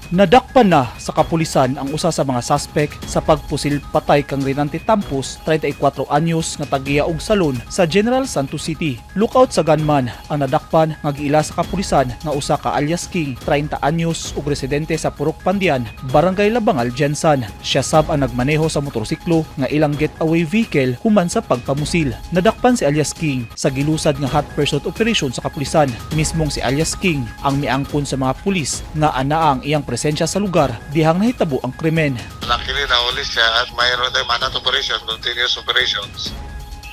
Nadakpan na sa kapulisan ang usa sa mga suspek sa pagpusil-patay kang Rinante Tampos, 34 anyos nga tag-iya og salon sa General Santos City. Lookout sa gunman ang nadakpan nga giila sa kapulisan nga usa ka alias King, 30 anyos ug residente sa Purok Pandian, Barangay Labangal, Gensan. Siya sab ang nagmaneho sa motorsiklo nga ilang getaway vehicle human sa pagpamusil. Nadakpan si alias King sa gilusad nga hot pursuit operation sa kapulisan. Mismong si alias King ang miangkon sa mga pulis nga anaa ang iyang presensya sa lugar dihang nahitabo ang krimen. Luckily nahuli siya at mayroon tayong manat operation, continuous operations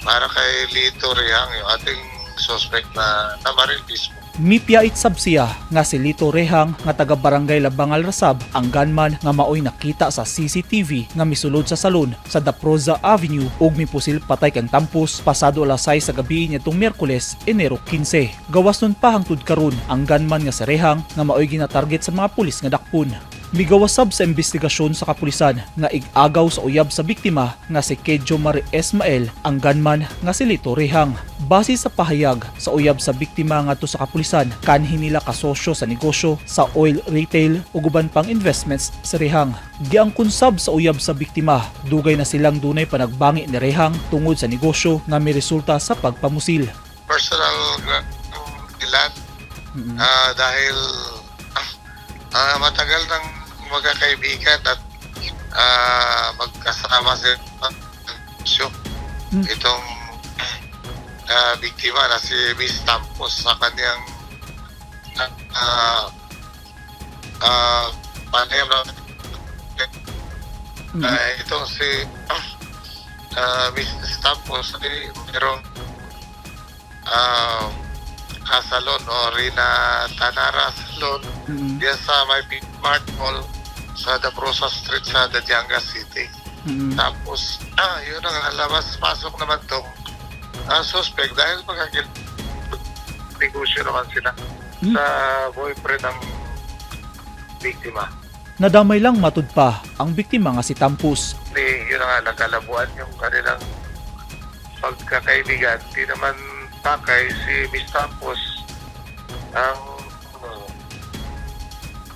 para kay Lito Rehang, yung ating suspect na namaril mismo. Mipyait sab siya nga si Lito Rehang nga taga Barangay Labangal Rasab ang gunman nga maoy nakita sa CCTV nga misulod sa salon sa Daproza Avenue ug mipusil-patay kang Tampos pasado alas 6 sa gabi nitong Miyerkules, Enero 15. Gawas nun pa hangtod karon ang gunman nga si Rehang nga maoy ginatarget sa mga pulis nga dakpon. Migawasab sa investigasyon sa kapulisan nga ig-agaw sa uyab sa biktima nga si Kedjo Mari Esmael ang gunman nga si Lito Rehang. Base sa pahayag sa uyab sa biktima ngadto sa kapulisan, kanhi nila kasosyo sa negosyo sa oil retail ug uban pang investments sa Rehang. Giangkon sab sa uyab sa biktima, dugay na silang dunay panagbangi ni Rehang tungod sa negosyo nga may resulta sa pagpamusil. Personal ilan dahil matagal nang magkakaibigan at magkasama sa itong biktima na si Miss Tampos sa kanyang panayam na itong si Miss Tampos ay mayroong salon o Rina Tanara Salon diyan sa may Mart Mall sa Daproza Street sa Dihang City. Tapos yun ang labas-pasok naman tong suspect dahil negosyo naman sila sa boyfriend ng biktima. Nadamay lang matud pa ang biktima nga si Tampos. Yun nga, nagkalabuan yung kanilang pagkakaibigan. Di naman takay si Miss Tampos ang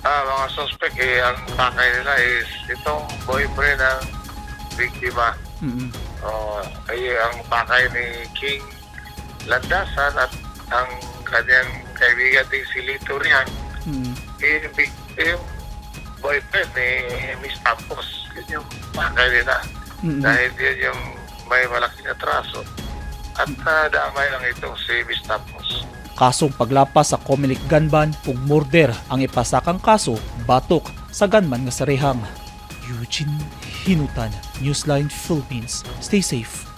mga suspect ang takay nila is itong boyfriend ng biktima. Ay ang takay ni King Landasan at ang kanyang kaibigan din si Lito Rehang. Yung boyfriend ni Miss Tampos, yun yung takay nila. Dahil yun yung may malaking atraso. At damay lang itong si Miss Tampos. Kasong paglapas sa Comelec gunman ug murder ang ipasakang kaso batok sa gunman nga si Rehang. Eugene Hinutan, Newsline Philippines. Stay safe.